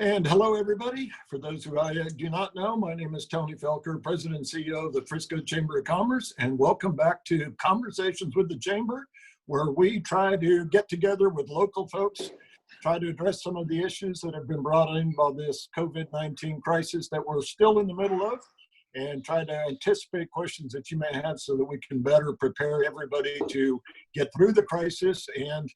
And hello, everybody. For those who I do not know, my name is Tony Felker, President and CEO of the Frisco Chamber of Commerce, and welcome back to Conversations with the Chamber, where we try to get together with local folks, try to address some of the issues that have been brought in by this COVID-19 crisis that we're still in the middle of, and try to anticipate questions that you may have so that we can better prepare everybody to get through the crisis and,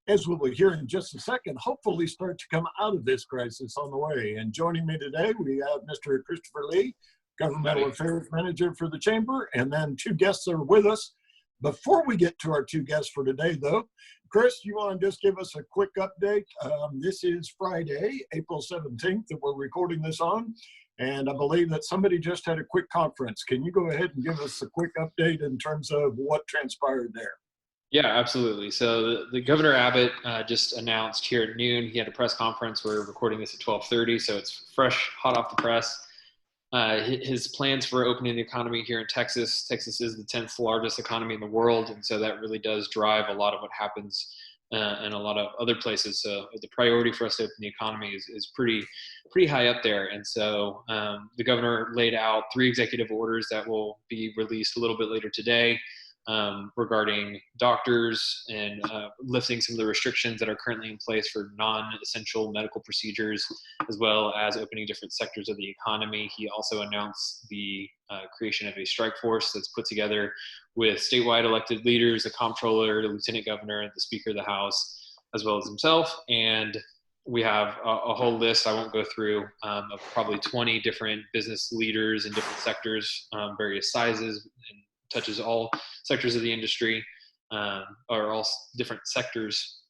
as we will hear in just a second, hopefully start to come out of this crisis on the way. And joining me today, we have Mr. Christopher Lee, Governmental Affairs Manager for the Chamber, and then two guests are with us. Before we get to our two guests for today, though, Chris, you want to just give us a quick update? This is Friday, April 17th, that we're recording this on, and I believe that somebody just had a quick conference. Can you go ahead and give us a quick update in terms of what transpired there? Yeah, absolutely. So the Governor Abbott just announced here at noon. He had a press conference. We're recording this at 12:30, so it's fresh, hot off the press. His plans for opening the economy here in Texas. Texas is the 10th largest economy in the world, and so that really does drive a lot of what happens in a lot of other places. So the priority for us to open the economy is pretty high up there. And so the governor laid out 3 executive orders that will be released a little bit later today. Regarding doctors and lifting some of the restrictions that are currently in place for non-essential medical procedures, as well as opening different sectors of the economy. He also announced the creation of a strike force that's put together with statewide elected leaders, the comptroller, the lieutenant governor, the speaker of the House, as well as himself. And we have a whole list, I won't go through, of probably 20 different business leaders in different sectors, various sizes, and touches all sectors of the industry, or all different sectors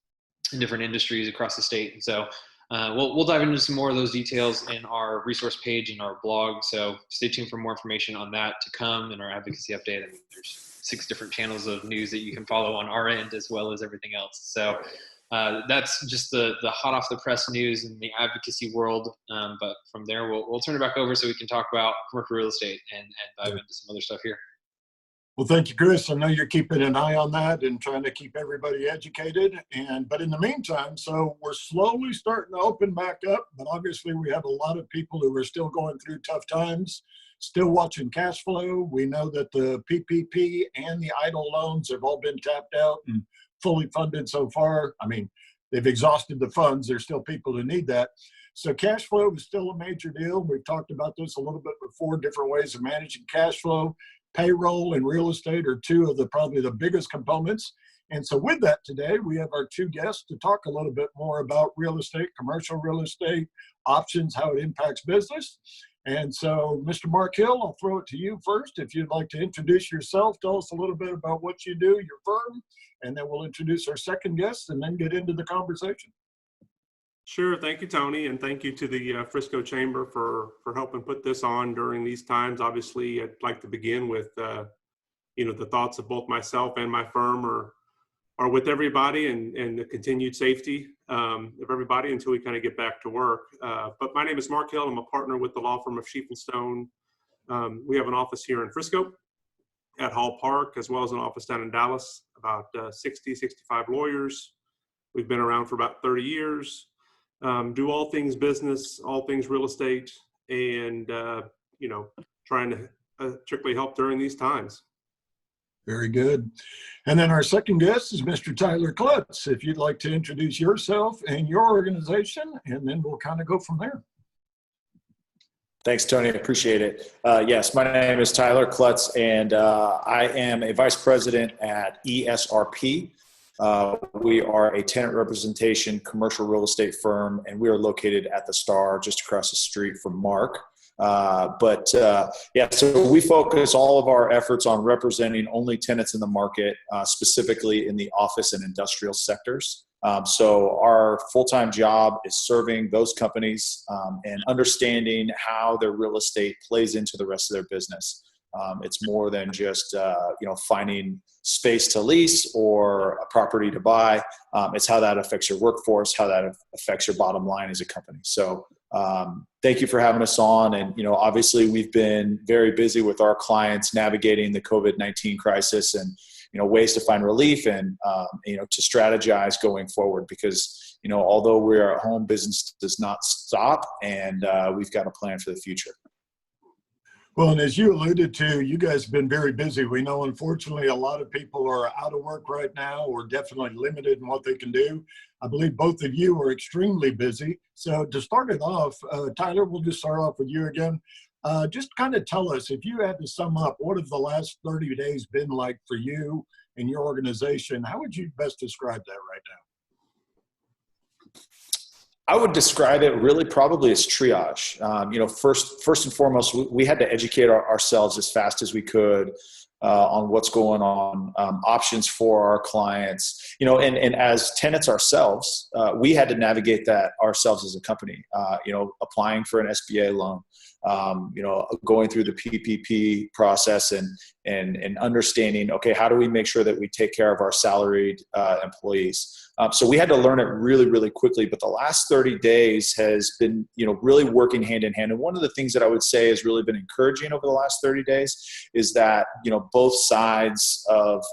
in different industries across the state. And so we'll dive into some more of those details in our resource page and our blog. So stay tuned for more information on that to come in our advocacy update. I mean, there's 6 different channels of news that you can follow on our end, as well as everything else. So that's just the hot off the press news in the advocacy world. But from there, we'll turn it back over so we can talk about commercial real estate and dive into some other stuff here. Well, thank you, Chris. I know you're keeping an eye on that and trying to keep everybody educated. But in the meantime, so we're slowly starting to open back up, but obviously we have a lot of people who are still going through tough times, still watching cash flow. We know that the PPP and the EIDL loans have all been tapped out and fully funded so far. I mean, they've exhausted the funds. There's still people who need that. So cash flow is still a major deal. We've talked about this a little bit before, different ways of managing cash flow. Payroll and real estate are 2 of probably the biggest components. And so with that today, we have our 2 guests to talk a little bit more about real estate, commercial real estate, options, how it impacts business. And so, Mr. Mark Hill, I'll throw it to you first. If you'd like to introduce yourself, tell us a little bit about what you do, your firm, and then we'll introduce our second guest and then get into the conversation. Sure. Thank you, Tony. And thank you to the Frisco Chamber for helping put this on during these times. Obviously, I'd like to begin with, the thoughts of both myself and my firm are with everybody and the continued safety of everybody until we kind of get back to work. But my name is Mark Hill. I'm a partner with the law firm of Scheef Stone. We have an office here in Frisco at Hall Park, as well as an office down in Dallas, about 65 lawyers. We've been around for about 30 years. Do all things business, all things real estate, and, trying to strictly help during these times. Very good. And then our second guest is Mr. Tyler Clutts. If you'd like to introduce yourself and your organization, and then we'll kind of go from there. Thanks, Tony. I appreciate it. Yes, my name is Tyler Clutts, and I am a vice president at esrp. We are a tenant representation commercial real estate firm, and we are located at the Star just across the street from Mark. So we focus all of our efforts on representing only tenants in the market, specifically in the office and industrial sectors. So our full-time job is serving those companies and understanding how their real estate plays into the rest of their business. It's more than just, finding space to lease or a property to buy. It's how that affects your workforce, how that affects your bottom line as a company. So thank you for having us on. And, obviously we've been very busy with our clients navigating the COVID-19 crisis and, ways to find relief and, to strategize going forward because, although we're at home, business does not stop, and we've got a plan for the future. Well, and as you alluded to, you guys have been very busy. We know, unfortunately, a lot of people are out of work right now or definitely limited in what they can do. I believe both of you are extremely busy. So to start it off, Tyler, we'll just start off with you again. Just kind of tell us, if you had to sum up, what have the last 30 days been like for you and your organization? How would you best describe that right now? I would describe it really probably as triage. First and foremost, we had to educate ourselves as fast as we could on what's going on, options for our clients, and as tenants ourselves, we had to navigate that ourselves as a company, applying for an SBA loan, going through the PPP process and understanding, okay, how do we make sure that we take care of our salaried employees? So we had to learn it really, really quickly. But the last 30 days has been, really working hand in hand. And one of the things that I would say has really been encouraging over the last 30 days is that, both sides of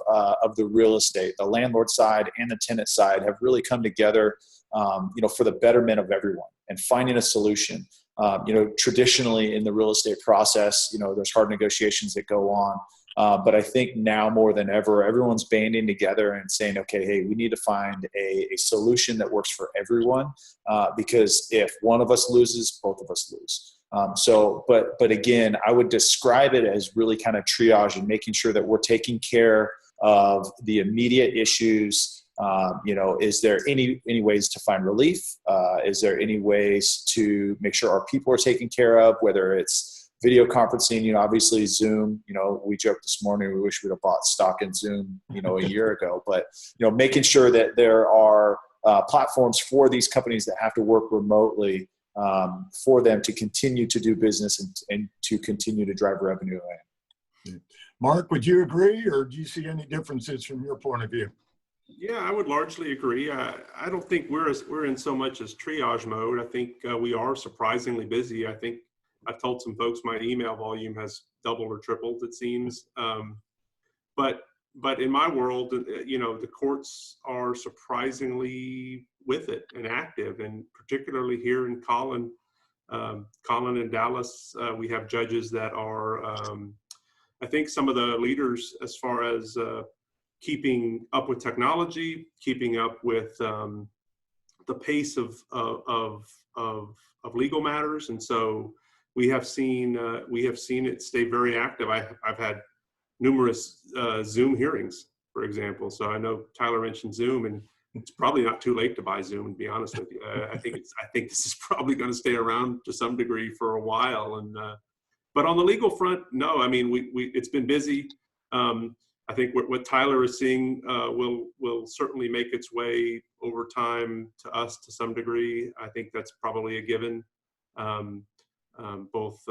the real estate, the landlord side and the tenant side, have really come together, for the betterment of everyone and finding a solution. Traditionally in the real estate process, there's hard negotiations that go on. But I think now more than ever, everyone's banding together and saying, okay, hey, we need to find a solution that works for everyone, because if one of us loses, both of us lose. But again, I would describe it as really kind of triage and making sure that we're taking care of the immediate issues. Is there any ways to find relief? Is there any ways to make sure our people are taken care of, whether it's video conferencing, obviously Zoom, we joked this morning, we wish we'd have bought stock in Zoom, a year ago, but, making sure that there are platforms for these companies that have to work remotely, for them to continue to do business and to continue to drive revenue in. Mark, would you agree, or do you see any differences from your point of view? Yeah, I would largely agree. I don't think we're in so much as triage mode. I think we are surprisingly busy. I think I've told some folks my email volume has doubled or tripled, it seems. But in my world, the courts are surprisingly with it and active, and particularly here in Collin and Dallas, we have judges that are, I think, some of the leaders as far as keeping up with technology, keeping up with the pace of legal matters, and so we have seen it stay very active. I've had numerous Zoom hearings, for example. So I know Tyler mentioned Zoom, and it's probably not too late to buy Zoom, to be honest with you. I think this is probably going to stay around to some degree for a while. And but on the legal front, no. I mean, it's been busy. I think what Tyler is seeing will certainly make its way over time to us to some degree. I think that's probably a given. Both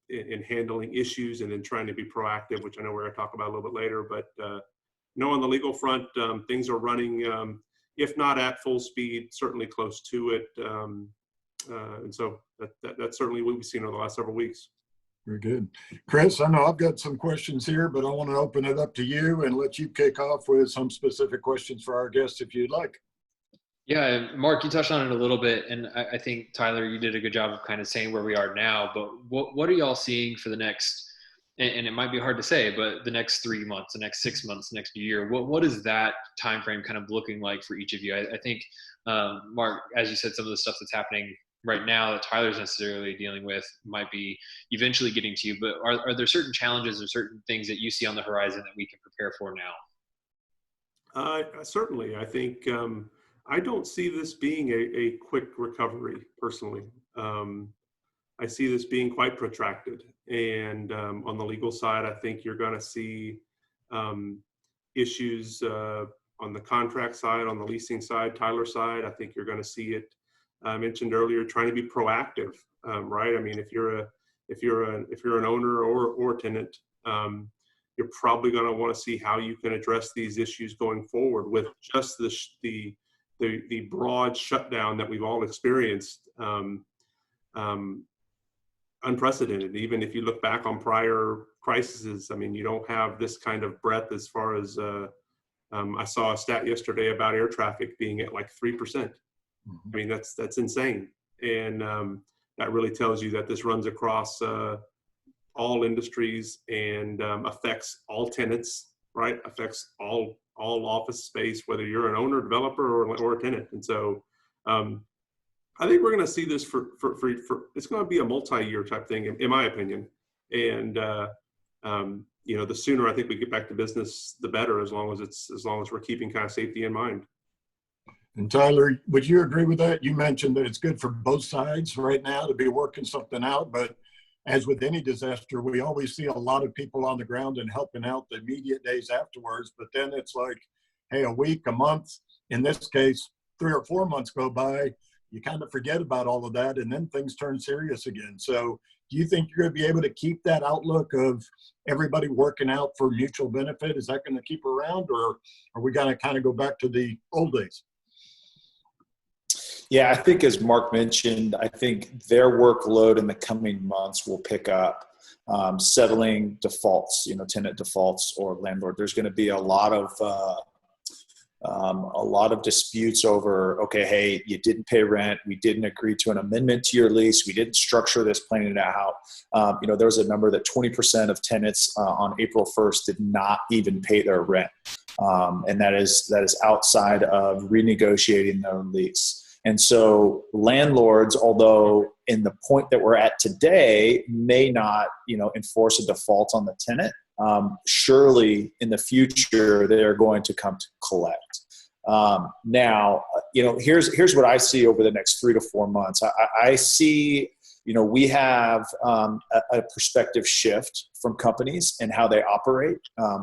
in handling issues and in trying to be proactive, which I know we're going to talk about a little bit later. But on the legal front, things are running, if not at full speed, certainly close to it. And so that's certainly what we've seen over the last several weeks. Very good. Chris, I know I've got some questions here, but I want to open it up to you and let you kick off with some specific questions for our guests if you'd like. Yeah, Mark, you touched on it a little bit, and I think, Tyler, you did a good job of kind of saying where we are now, but what are y'all seeing for the next, and it might be hard to say, but the next 3 months, the next 6 months, the next year, what is that time frame kind of looking like for each of you? I think, Mark, as you said, some of the stuff that's happening right now that Tyler's necessarily dealing with might be eventually getting to you, but are there certain challenges or certain things that you see on the horizon that we can prepare for now? Certainly. I think I don't see this being a quick recovery, personally. I see this being quite protracted. And on the legal side, I think you're going to see issues on the contract side, on the leasing side, Tyler's side. I think you're going to see it. I mentioned earlier, trying to be proactive, right? I mean, if you're an owner or a tenant, you're probably going to want to see how you can address these issues going forward with just the broad shutdown that we've all experienced, unprecedented. Even if you look back on prior crises, I mean, you don't have this kind of breadth as far as, I saw a stat yesterday about air traffic being at like 3%. I mean, that's insane. And that really tells you that this runs across all industries and affects all tenants, right? Affects all office space, whether you're an owner, developer, or a tenant. And so I think we're going to see this for it's going to be a multi-year type thing, in my opinion. And you know, the sooner I think we get back to business, the better, as long as we're keeping kind of safety in mind. And Tyler, would you agree with that? You mentioned that it's good for both sides right now to be working something out, but as with any disaster, we always see a lot of people on the ground and helping out the immediate days afterwards. But then it's like, hey, a week, a month, in this case, 3 or 4 months go by, you kind of forget about all of that, and then things turn serious again. So do you think you're going to be able to keep that outlook of everybody working out for mutual benefit? Is that going to keep around, or are we going to kind of go back to the old days? Yeah, I think as Mark mentioned, I think their workload in the coming months will pick up, settling defaults, you know, tenant defaults or landlord. There's going to be a lot of disputes over, okay, hey, you didn't pay rent. We didn't agree to an amendment to your lease. We didn't structure this planning it out. You know, there was a number that 20% of tenants on April 1st did not even pay their rent. And that is outside of renegotiating their lease. And so landlords, although in the point that we're at today, may not, you know, enforce a default on the tenant, surely in the future they're going to come to collect. Now, you know, here's what I see over the next 3 to 4 months. I see, you know, we have a perspective shift from companies and how they operate.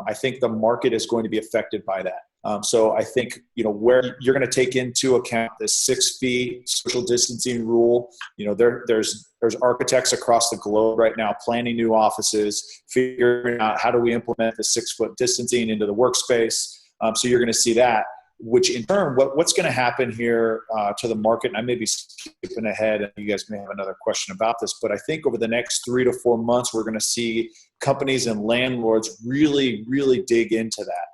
I think the market is going to be affected by that. So I think, you know, where you're going to take into account the 6 feet social distancing rule. You know, there's architects across the globe right now planning new offices, figuring out how do we implement the 6-foot distancing into the workspace. So you're going to see that, which in turn, what's going to happen here to the market, and I may be skipping ahead and you guys may have another question about this, but I think over the next 3 to 4 months, we're going to see companies and landlords really, really dig into that.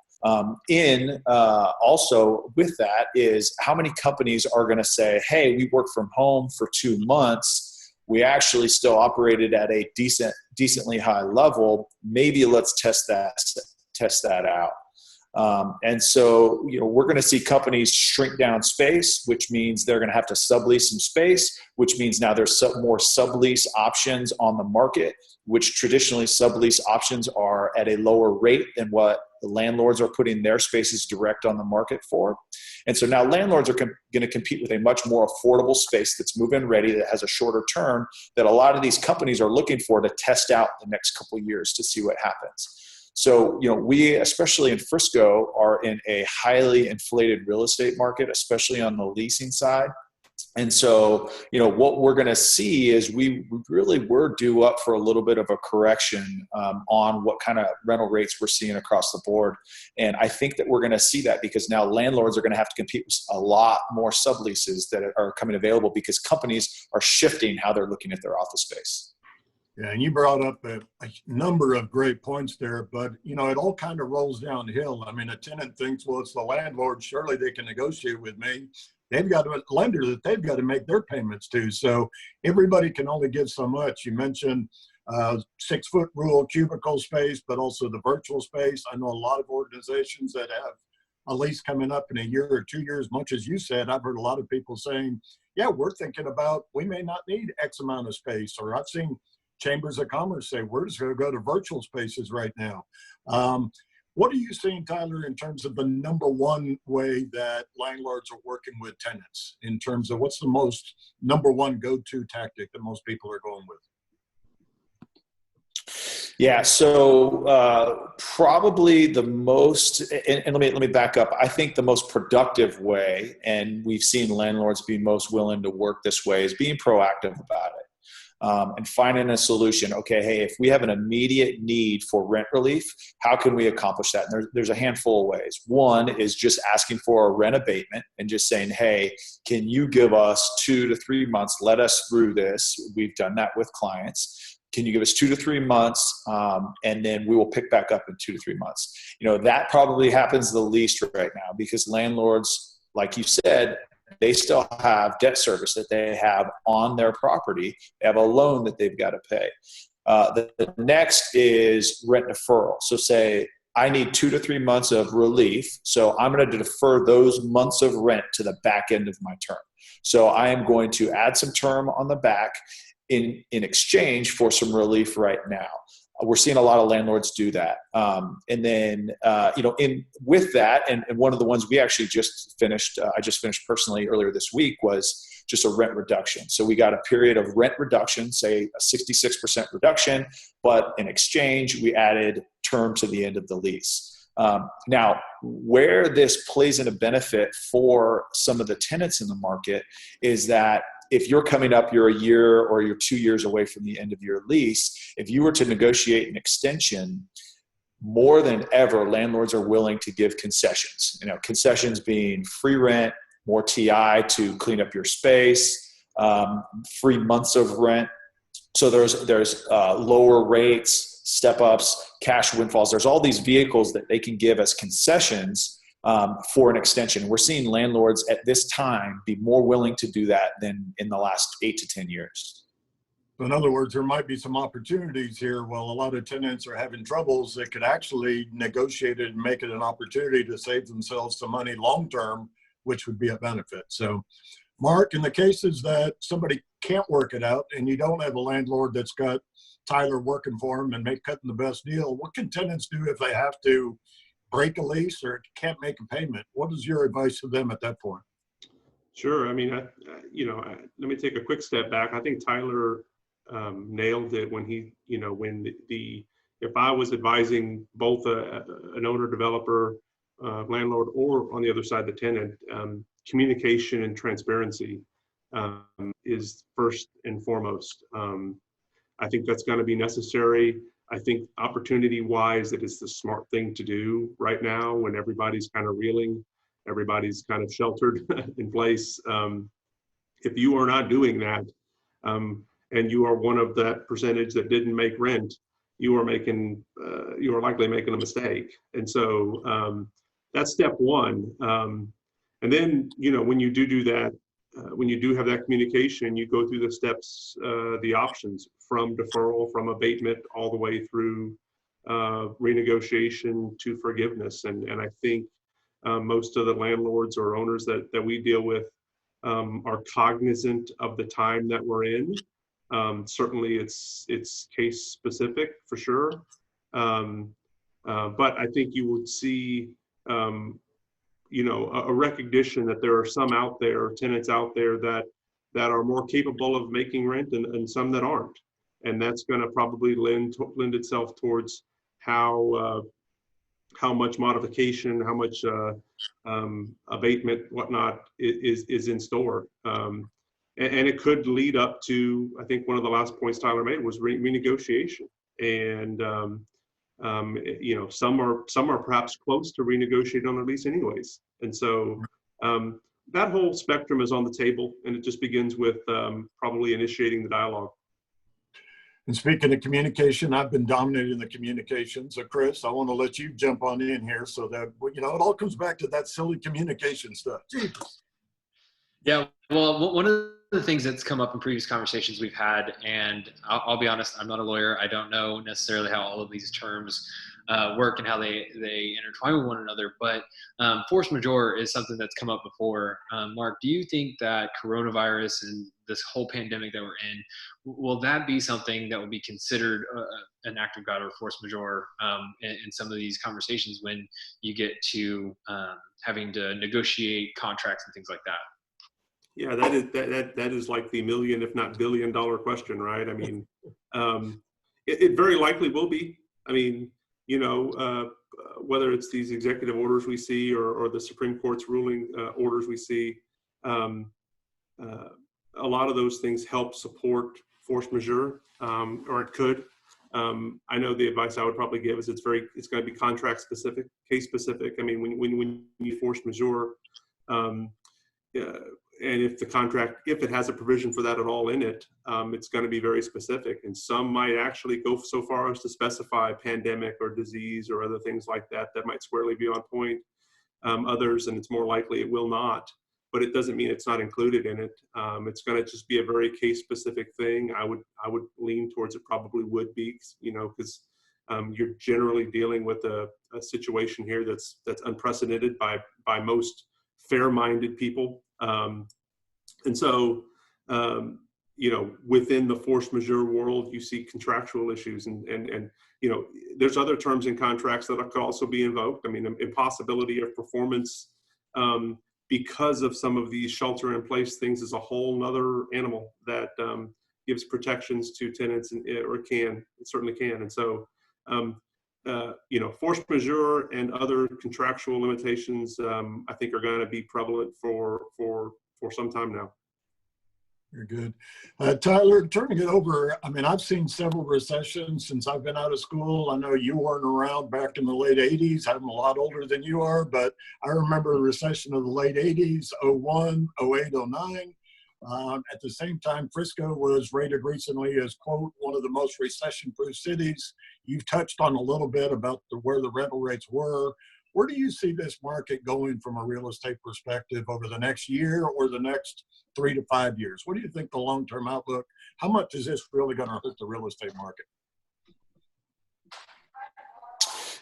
Also with that is how many companies are going to say, hey, we work from home for 2 months. We actually still operated at a decently high level. Maybe let's test that out. And so, you know, we're going to see companies shrink down space, which means they're going to have to sublease some space, which means now there's more sublease options on the market, which traditionally sublease options are at a lower rate than what the landlords are putting their spaces direct on the market for. And so now landlords are going to compete with a much more affordable space that's move-in ready, that has a shorter term, that a lot of these companies are looking for to test out the next couple of years to see what happens. So, you know, we, especially in Frisco, are in a highly inflated real estate market, especially on the leasing side. And so, you know, what we're going to see is we really were due up for a little bit of a correction on what kind of rental rates we're seeing across the board. And I think that we're going to see that because now landlords are going to have to compete with a lot more subleases that are coming available because companies are shifting how they're looking at their office space. Yeah, and you brought up a number of great points there, but, you know, it all kind of rolls downhill. I mean, a tenant thinks, well, it's the landlord. Surely they can negotiate with me. They've got a lender that they've got to make their payments to. So everybody can only give so much. You mentioned 6-foot rule, cubicle space, but also the virtual space. I know a lot of organizations that have a lease coming up in a year or 2 years, much as you said. I've heard a lot of people saying, yeah, we're thinking about, we may not need X amount of space, or I've seen chambers of commerce say, we're just going to go to virtual spaces right now. What are you seeing, Tyler, in terms of the number one way that landlords are working with tenants, in terms of what's the most number one go-to tactic that most people are going with? Yeah, so probably the most, and let me back up. I think the most productive way, and we've seen landlords be most willing to work this way, is being proactive about it. And finding a solution. Okay, hey, if we have an immediate need for rent relief, how can we accomplish that? And there's a handful of ways. One is just asking for a rent abatement and just saying, hey, can you give us 2 to 3 months? Let us through this. We've done that with clients. Can you give us 2 to 3 months? And then we will pick back up in 2 to 3 months. You know, that probably happens the least right now because landlords, like you said, they still have debt service that they have on their property. They have a loan that they've got to pay. The next is rent deferral. So say I need 2 to 3 months of relief. So I'm going to defer those months of rent to the back end of my term. So I am going to add some term on the back in exchange for some relief right now. We're seeing a lot of landlords do that. And then, with that, and one of the ones we actually just finished, I just finished personally earlier this week, was just a rent reduction. So we got a period of rent reduction, say a 66% reduction, but in exchange, we added term to the end of the lease. Now, where this plays in a benefit for some of the tenants in the market is that if you're coming up, you're a year or you're 2 years away from the end of your lease, if you were to negotiate an extension, more than ever, landlords are willing to give concessions. Concessions being free rent, more TI to clean up your space, free months of rent. So there's lower rates, step-ups, cash windfalls. There's all these vehicles that they can give as concessions for an extension. We're seeing landlords at this time be more willing to do that than in the last 8 to 10 years. In other words, there might be some opportunities here. While a lot of tenants are having troubles, they could actually negotiate it and make it an opportunity to save themselves some money long-term, which would be a benefit. So, Mark, in the cases that somebody can't work it out and you don't have a landlord that's got Tyler working for them and cutting the best deal, what can tenants do if they have to break a lease or can't make a payment? What is your advice to them at that point? Sure. I mean, let me take a quick step back. I think Tyler nailed it when he, if I was advising both an owner, developer, landlord, or on the other side, the tenant, communication and transparency is first and foremost. I think that's going to be necessary. I think opportunity-wise, it is the smart thing to do right now when everybody's kind of reeling, everybody's kind of sheltered in place. If you are not doing that, and you are one of that percentage that didn't make rent, you are likely making a mistake. And so that's step one. And then, when you do that, when you do have that communication, you go through the steps, the options from deferral, from abatement, all the way through renegotiation to forgiveness. And I think most of the landlords or owners that we deal with are cognizant of the time that we're in. Certainly it's case specific for sure. But I think you would see, a recognition that there are some out there, tenants out there that are more capable of making rent and some that aren't. And that's going to probably lend itself towards how much modification, how much abatement, whatnot is in store. And it could lead up to, I think one of the last points Tyler made was renegotiation. And some are perhaps close to renegotiating on their lease anyways. And so that whole spectrum is on the table, and it just begins with probably initiating the dialogue. And speaking of communication, I've been dominating the communication. So Chris, I want to let you jump on in here so that, it all comes back to that silly communication stuff. Jesus. Yeah, well, one of the things that's come up in previous conversations we've had, and I'll be honest, I'm not a lawyer. I don't know necessarily how all of these terms work and how they intertwine with one another, but force majeure is something that's come up before. Mark, do you think that coronavirus and this whole pandemic that we're in, will that be something that will be considered an act of God or force majeure in some of these conversations when you get to having to negotiate contracts and things like that? Yeah, that is like the million, if not billion-dollar question, right? I mean, it very likely will be. I mean, whether it's these executive orders we see or the Supreme Court's ruling orders we see, a lot of those things help support force majeure, or it could. I know the advice I would probably give is it's going to be contract specific, case specific. I mean, when you force majeure, and if the contract, if it has a provision for that at all in it, it's going to be very specific. And some might actually go so far as to specify pandemic or disease or other things like that might squarely be on point. Others, and it's more likely it will not. but it doesn't mean it's not included in it. It's going to just be a very case-specific thing. I would lean towards it probably would be, because you're generally dealing with a situation here that's unprecedented by most fair-minded people. And so, within the force majeure world, you see contractual issues and there's other terms in contracts that could also be invoked. I mean, impossibility of performance because of some of these shelter-in-place things is a whole nother animal that gives protections to tenants, it certainly can. And so, force majeure and other contractual limitations, I think, are going to be prevalent for some time now. Very good. Tyler, turning it over, I mean, I've seen several recessions since I've been out of school. I know you weren't around back in the late 80s. I'm a lot older than you are, but I remember a recession of the late 80s, 01, 08, 09. At the same time, Frisco was rated recently as, quote, one of the most recession-proof cities. You've touched on a little bit about where the rental rates were. Where do you see this market going from a real estate perspective over the next year or the next 3 to 5 years? What do you think the long-term outlook? How much is this really going to hurt the real estate market?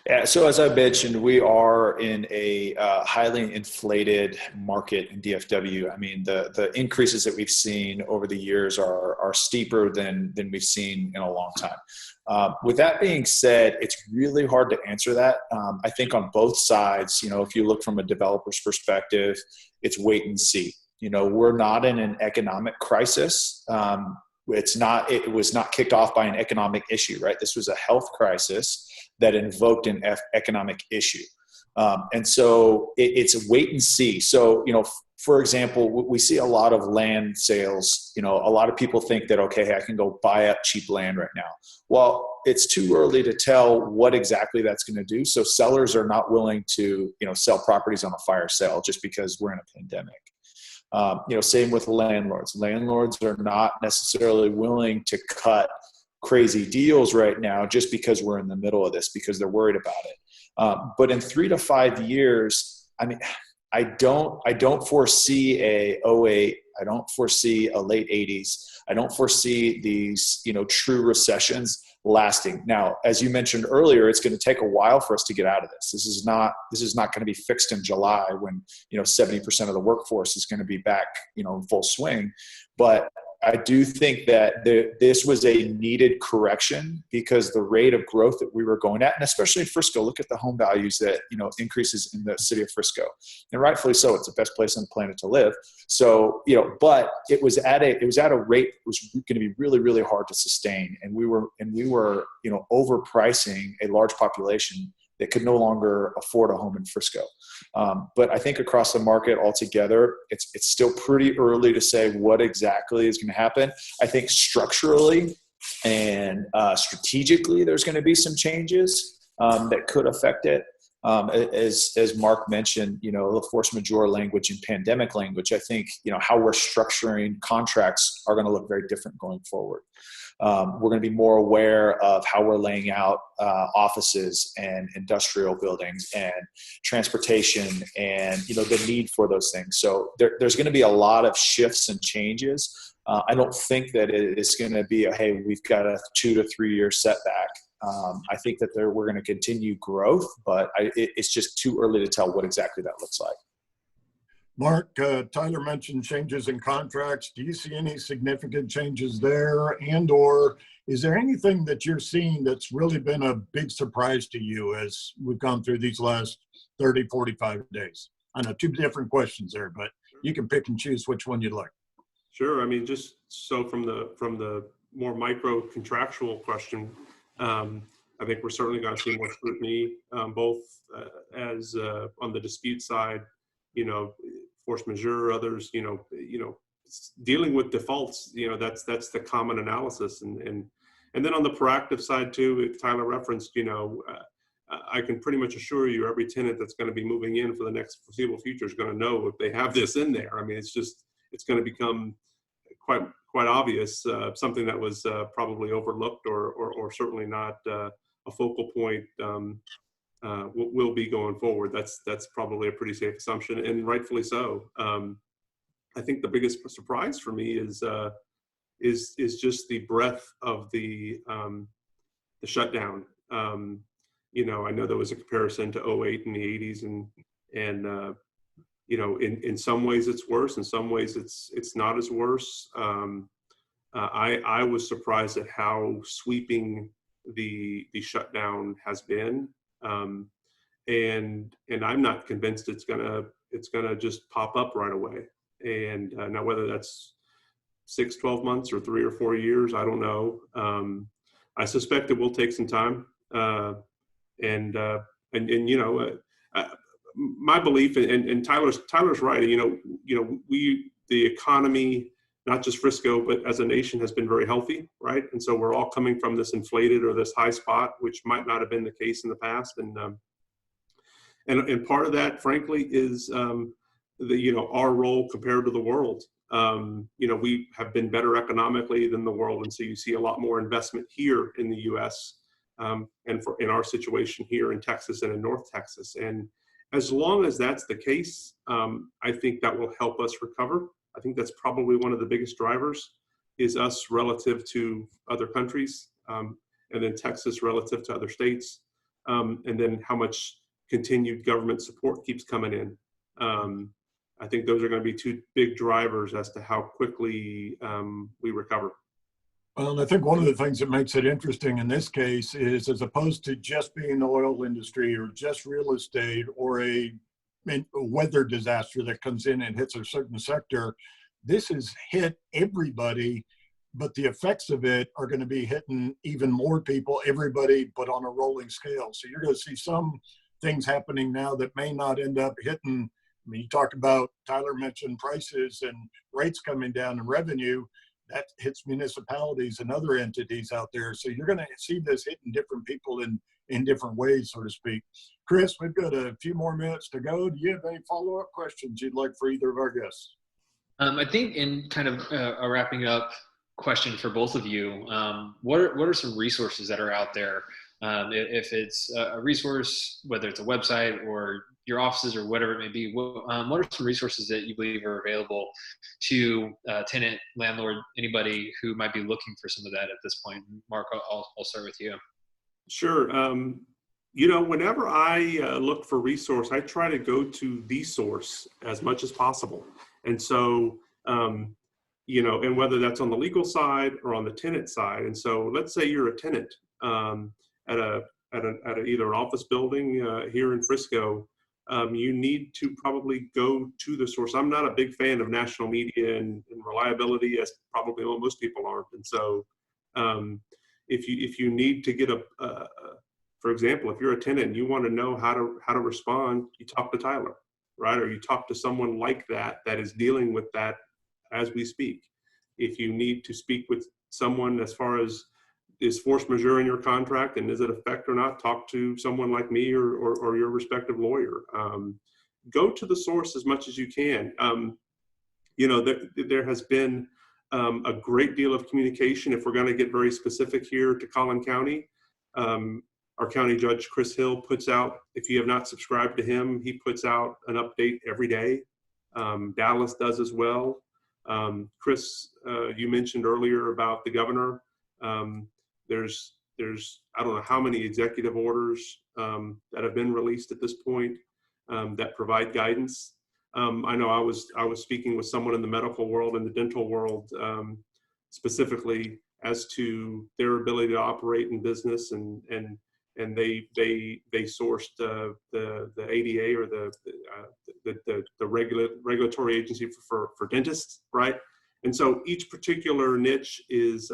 Yeah, so as I mentioned, we are in a highly inflated market in DFW. I mean, the increases that we've seen over the years are steeper than we've seen in a long time. With that being said, it's really hard to answer that. I think on both sides, if you look from a developer's perspective, it's wait and see. We're not in an economic crisis. It was not kicked off by an economic issue, right? This was a health crisis that invoked an economic issue. And so it's a wait and see. So, for example, we see a lot of land sales. A lot of people think that, okay, I can go buy up cheap land right now. Well, it's too early to tell what exactly that's going to do. So sellers are not willing to, sell properties on a fire sale just because we're in a pandemic. Same with landlords. Landlords are not necessarily willing to cut crazy deals right now just because we're in the middle of this, because they're worried about it. But in 3 to 5 years, I mean, I don't foresee a 08. I don't foresee a late 80s. I don't foresee these, true recessions lasting. Now, as you mentioned earlier, it's going to take a while for us to get out of this. This is not going to be fixed in July when, 70% of the workforce is going to be back, in full swing. But I do think that this was a needed correction because the rate of growth that we were going at, and especially in Frisco, look at the home values that, increases in the city of Frisco, and rightfully so. It's the best place on the planet to live. So, but it was at a rate that was going to be really, really hard to sustain. And we were, overpricing a large population that could no longer afford a home in Frisco. But I think across the market altogether, it's still pretty early to say what exactly is going to happen. I think structurally and strategically, there's going to be some changes that could affect it. As Mark mentioned, the force majeure language and pandemic language, I think, how we're structuring contracts are going to look very different going forward. We're going to be more aware of how we're laying out offices and industrial buildings and transportation and, the need for those things. So there's going to be a lot of shifts and changes. I don't think that it's going to be hey, we've got a 2 to 3 year setback. I think that we're going to continue growth, but it's just too early to tell what exactly that looks like. Mark, Tyler mentioned changes in contracts. Do you see any significant changes there? And or is there anything that you're seeing that's really been a big surprise to you as we've gone through these last 30, 45 days? I know 2 different questions there, but you can pick and choose which one you'd like. Sure. I mean, just so from the more micro contractual question, I think we're certainly going to see more scrutiny, both as on the dispute side, force majeure, others, dealing with defaults, that's the common analysis. And then on the proactive side too, Tyler referenced, I can pretty much assure you every tenant that's going to be moving in for the next foreseeable future is going to know if they have this in there. I mean, it's going to become quite obvious, something that was probably overlooked or certainly not a focal point will be going forward. That's probably a pretty safe assumption, and rightfully so. I think the biggest surprise for me is just the breadth of the shutdown. You know, I know there was a comparison to '08 in the '80s, and you know, in some ways it's worse, in some ways it's not as worse. I was surprised at how sweeping the shutdown has been, and I'm not convinced it's gonna just pop up right away. And now whether that's 6, 12 months or 3 or 4 years, I don't know. I suspect it will take some time. And you know, my belief, and Tyler's right. You know, the economy, not just Frisco, but as a nation, has been very healthy, right? And so we're all coming from this inflated or this high spot, which might not have been the case in the past. And part of that, frankly, is you know, our role compared to the world. You know, we have been better economically than the world, and so you see a lot more investment here in the U.S. And in our situation here in Texas and in North Texas. And as long as that's the case, I think that will help us recover. I think that's probably one of the biggest drivers, is us relative to other countries, and then Texas relative to other states, and then how much continued government support keeps coming in. I think those are going to be two big drivers as to how quickly we recover. Well, and I think one of the things that makes it interesting in this case is, as opposed to just being the oil industry or just real estate or a weather disaster that comes in and hits a certain sector, this has hit everybody, but the effects of it are going to be hitting even more people, everybody, but on a rolling scale. So you're going to see some things happening now that may not end up hitting. I mean, you talk about, Tyler mentioned prices and rates coming down and revenue. That hits municipalities and other entities out there. So you're going to see this hitting different people in different ways, so to speak. Chris, we've got a few more minutes to go. Do you have any follow-up questions you'd like for either of our guests? I think in kind of a wrapping up question for both of you, what are some resources that are out there? If it's a resource, whether it's a website or your offices or whatever it may be, what are some resources that you believe are available to tenant, landlord, anybody who might be looking for some of that at this point? Mark, I'll start with you. Sure. You know, whenever I look for resource, I try to go to the source as much as possible. And so, you know, and whether that's on the legal side or on the tenant side. And so let's say you're a tenant at either an office building here in Frisco. You need to probably go to the source. I'm not a big fan of national media and reliability, as probably most people aren't. And so if you need to get for example, if you're a tenant and you want to know how to respond, you talk to Tyler, right? Or you talk to someone like that is dealing with that as we speak. If you need to speak with someone as far as, is force majeure in your contract and is it effect or not, talk to someone like me or your respective lawyer. Go to the source as much as you can. You know, there has been a great deal of communication, if we're going to get very specific here, to Collin County. Our county judge, Chris Hill, puts out, if you have not subscribed to him, he puts out an update every day. Dallas does as well. Chris, you mentioned earlier about the governor. There's I don't know how many executive orders that have been released at this point that provide guidance. I know I was speaking with someone in the medical world and the dental world specifically as to their ability to operate in business, and they sourced the ADA or the regulatory agency for dentists, right? And so each particular niche is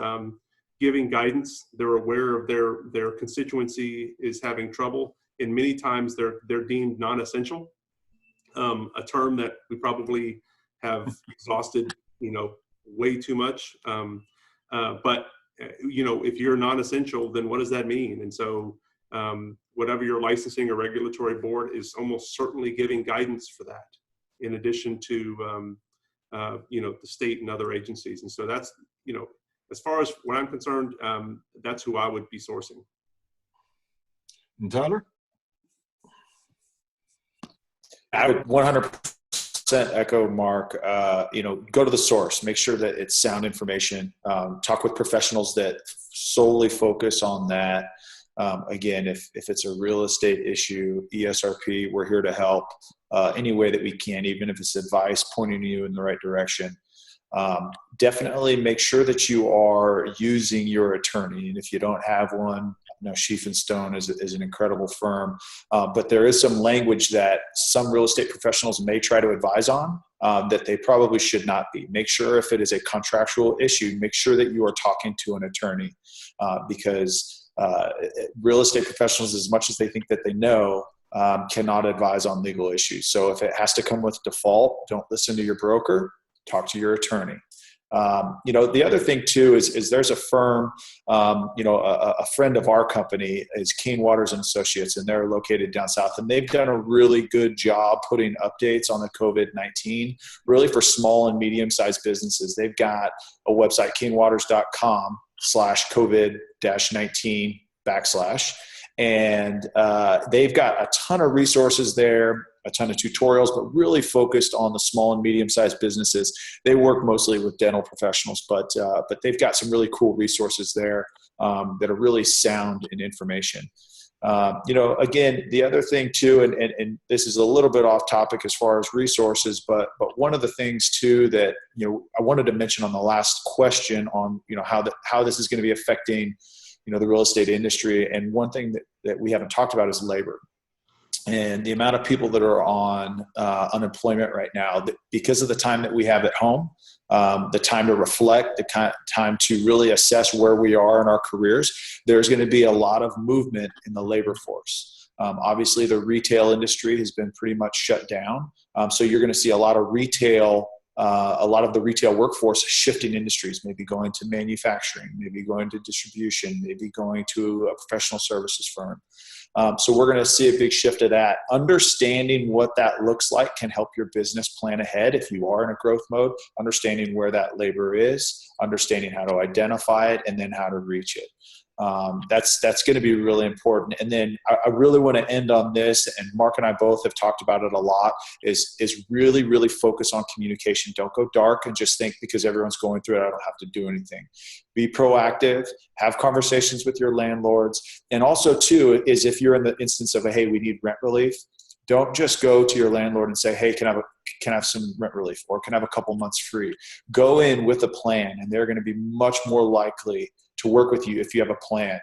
giving guidance. They're aware of their constituency is having trouble, and many times they're deemed non-essential, a term that we probably have exhausted, you know, way too much. But you know, if you're non-essential, then what does that mean? And so whatever your licensing or regulatory board is almost certainly giving guidance for that, in addition to you know, the state and other agencies. And so that's, you know, as far as what I'm concerned, that's who I would be sourcing. And Tyler? I would 100% echo Mark. Go to the source, make sure that it's sound information. Talk with professionals that solely focus on that. Again, if it's a real estate issue, ESRP, we're here to help any way that we can, even if it's advice pointing you in the right direction. Definitely make sure that you are using your attorney. And if you don't have one, Scheef Stone is an incredible firm. But there is some language that some real estate professionals may try to advise on that they probably should not be. Make sure if it is a contractual issue, make sure that you are talking to an attorney because real estate professionals, as much as they think that they know, cannot advise on legal issues. So if it has to come with default, don't listen to your broker, talk to your attorney. The other thing too is there's a firm, a friend of our company is Keen Waters and Associates, and they're located down south, and they've done a really good job putting updates on the COVID-19 really for small and medium-sized businesses. They've got a website, keenwaters.com/COVID-19 / and they've got a ton of resources there, a ton of tutorials, but really focused on the small and medium-sized businesses. They work mostly with dental professionals, but they've got some really cool resources there that are really sound in information. Again, the other thing too, and this is a little bit off topic as far as resources, but one of the things too that, I wanted to mention on the last question on, how this is going to be affecting, the real estate industry. And one thing that we haven't talked about is labor. And the amount of people that are on unemployment right now, because of the time that we have at home, the time to reflect, the time to really assess where we are in our careers, there's going to be a lot of movement in the labor force. Obviously, the retail industry has been pretty much shut down. So you're going to see a lot of the retail workforce shifting industries, maybe going to manufacturing, maybe going to distribution, maybe going to a professional services firm. So we're going to see a big shift of that. Understanding what that looks like can help your business plan ahead if you are in a growth mode, understanding where that labor is, understanding how to identify it, and then how to reach it. That's going to be really important. And then I really want to end on this, and Mark and I both have talked about it a lot, is really, really focus on communication. Don't go dark and just think because everyone's going through it, I don't have to do anything. Be proactive, have conversations with your landlords. And also too, is if you're in the instance of hey, we need rent relief, don't just go to your landlord and say, hey, can I have some rent relief, or can I have a couple months free? Go in with a plan, and they're going to be much more likely to work with you if you have a plan.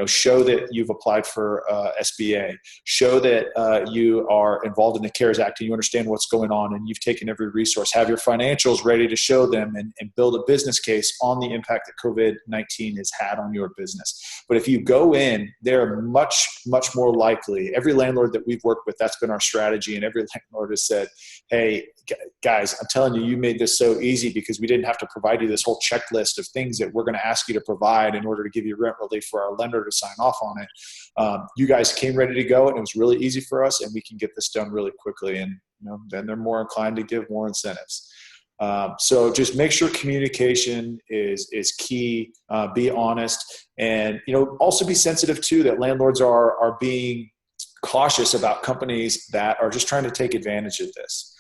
Show that you've applied for SBA. Show that you are involved in the CARES Act and you understand what's going on and you've taken every resource. Have your financials ready to show them and build a business case on the impact that COVID-19 has had on your business. But if you go in, they're much, much more likely. Every landlord that we've worked with, that's been our strategy, and every landlord has said, hey, guys, I'm telling you, you made this so easy because we didn't have to provide you this whole checklist of things that we're going to ask you to provide in order to give you rent relief for our lender to sign off on it. You guys came ready to go, and it was really easy for us, and we can get this done really quickly. And then they're more inclined to give more incentives. So just make sure communication is key. Be honest, and also be sensitive too that landlords are being cautious about companies that are just trying to take advantage of this.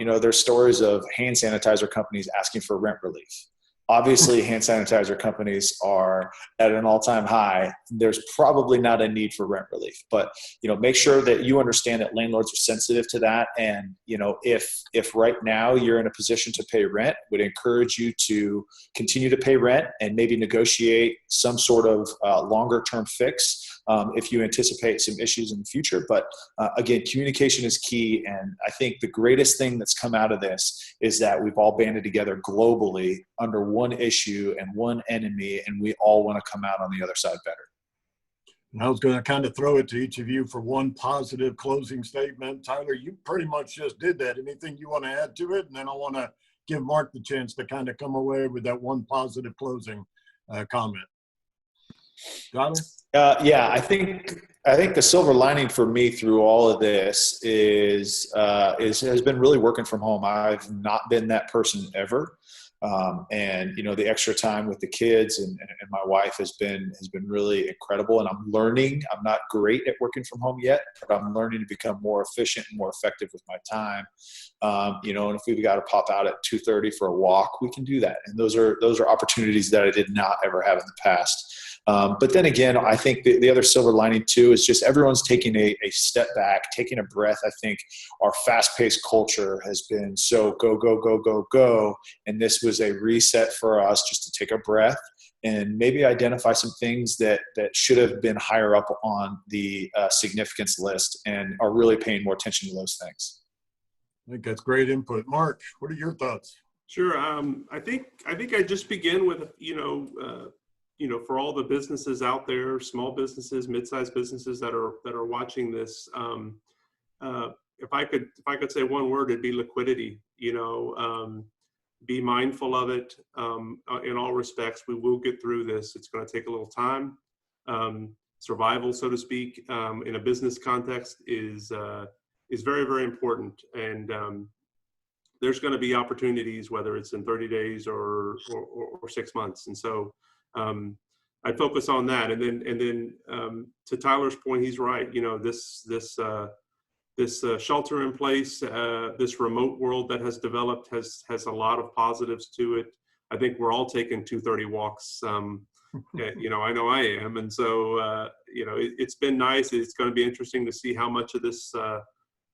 There's stories of hand sanitizer companies asking for rent relief. Obviously, hand sanitizer companies are at an all-time high. There's probably not a need for rent relief, but make sure that you understand that landlords are sensitive to that. And if right now you're in a position to pay rent, would encourage you to continue to pay rent and maybe negotiate some sort of longer-term fix if you anticipate some issues in the future. But again, communication is key. And I think the greatest thing that's come out of this is that we've all banded together globally under one issue and one enemy, and we all want to come out on the other side better. And I was going to kind of throw it to each of you for one positive closing statement. Tyler, you pretty much just did that. Anything you want to add to it? And then I want to give Mark the chance to kind of come away with that one positive closing comment. Tyler? Yeah, I think the silver lining for me through all of this has been really working from home. I've not been that person ever. And, the extra time with the kids and my wife has been really incredible. And I'm learning. I'm not great at working from home yet, but I'm learning to become more efficient and more effective with my time. And if we've got to pop out at 2:30 for a walk, we can do that. And those are opportunities that I did not ever have in the past. But then again, I think the other silver lining too is just everyone's taking a step back, taking a breath. I think our fast-paced culture has been so go, go, go, go, go. And this was a reset for us just to take a breath and maybe identify some things that should have been higher up on the significance list and are really paying more attention to those things. I think that's great input. Mark, what are your thoughts? Sure. I think I just begin with, for all the businesses out there, small businesses, mid-sized businesses that are watching this, if I could say one word, it'd be liquidity. Be mindful of it. In all respects, we will get through this. It's going to take a little time. Survival, so to speak, in a business context is very, very important. And there's going to be opportunities, whether it's in 30 days or 6 months. And so I'd focus on that. And then to Tyler's point, he's right. This shelter in place, this remote world that has developed has a lot of positives to it. I think we're all taking 2:30 walks. I know I am. And so, it's been nice. It's going to be interesting to see how much of this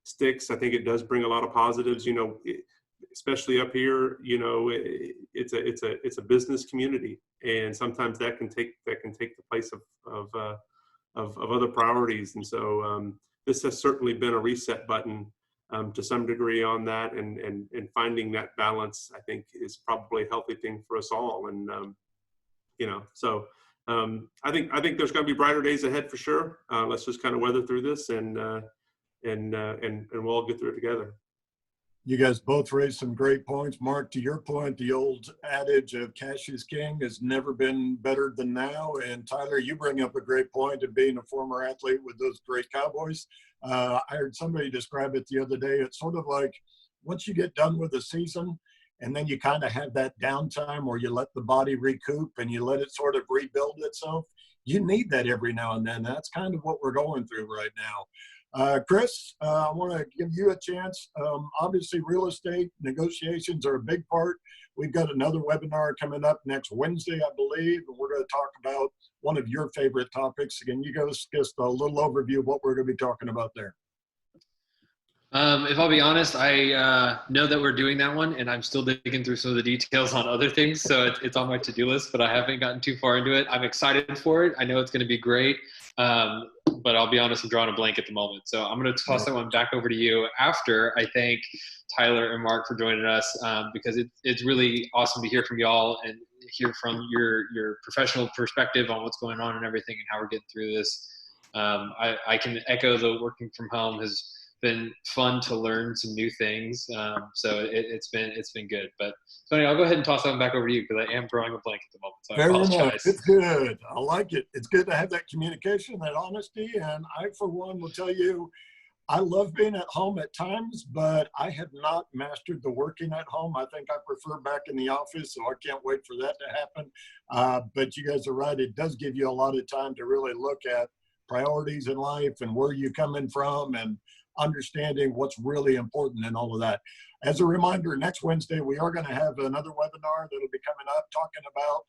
sticks. I think it does bring a lot of positives, especially up here. It's a business community, and sometimes that can take the place of other priorities. And so this has certainly been a reset button to some degree on that, and finding that balance, I think, is probably a healthy thing for us all. And so I think there's going to be brighter days ahead for sure. Let's just kind of weather through this, and we'll all get through it together. You guys both raised some great points. Mark, to your point, the old adage of cash is king has never been better than now. And Tyler, you bring up a great point of being a former athlete with those great Cowboys. I heard somebody describe it the other day. It's sort of like once you get done with the season and then you kind of have that downtime where you let the body recoup and you let it sort of rebuild itself. You need that every now and then. That's kind of what we're going through right now. Chris, I want to give you a chance. Obviously, real estate negotiations are a big part. We've got another webinar coming up next Wednesday, I believe, and we're going to talk about one of your favorite topics. Again, you guys just a little overview of what we're going to be talking about there. If I'll be honest, I know that we're doing that one, and I'm still digging through some of the details on other things, so it's on my to-do list, but I haven't gotten too far into it. I'm excited for it. I know it's going to be great, but I'll be honest, I'm drawing a blank at the moment. So I'm going to toss that one back over to you after I thank Tyler and Mark for joining us, because it's really awesome to hear from y'all and hear from your professional perspective on what's going on and everything and how we're getting through this. I can echo the working from home has been fun to learn some new things. So it's been good. But Tony, I'll go ahead and toss that back over to you because I am drawing a blank at the moment. So I apologize. It's good. I like it. It's good to have that communication, that honesty. And I, for one, will tell you, I love being at home at times, but I have not mastered the working at home. I think I prefer back in the office, so I can't wait for that to happen. But you guys are right. It does give you a lot of time to really look at priorities in life and where you're coming from and understanding what's really important and all of that. As a reminder, next Wednesday, we are going to have another webinar that'll be coming up talking about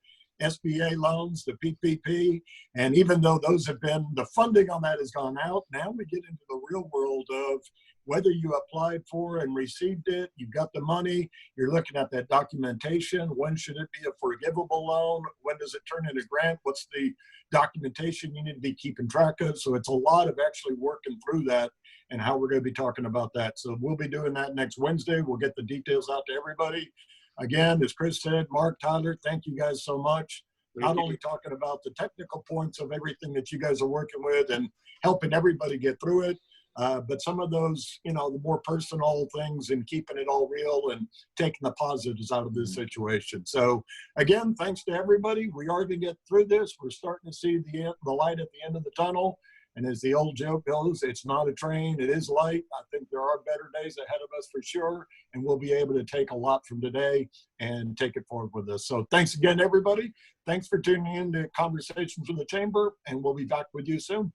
SBA loans, the PPP. And even though those have been, the funding on that has gone out, now we get into the real world of whether you applied for and received it, you've got the money, you're looking at that documentation. When should it be a forgivable loan? When does it turn into grant? What's the documentation you need to be keeping track of? So it's a lot of actually working through that and how we're going to be talking about that. So we'll be doing that next Wednesday. We'll get the details out to everybody. Again, as Chris said, Mark, Tyler, thank you guys so much. Not only talking about the technical points of everything that you guys are working with and helping everybody get through it, but some of those, the more personal things and keeping it all real and taking the positives out of this situation. So again, thanks to everybody. We are going to get through this. We're starting to see the light at the end of the tunnel. And as the old joke goes, it's not a train, it is light. I think there are better days ahead of us for sure, and we'll be able to take a lot from today and take it forward with us. So thanks again, everybody. Thanks for tuning in to Conversations with the Chamber, and we'll be back with you soon.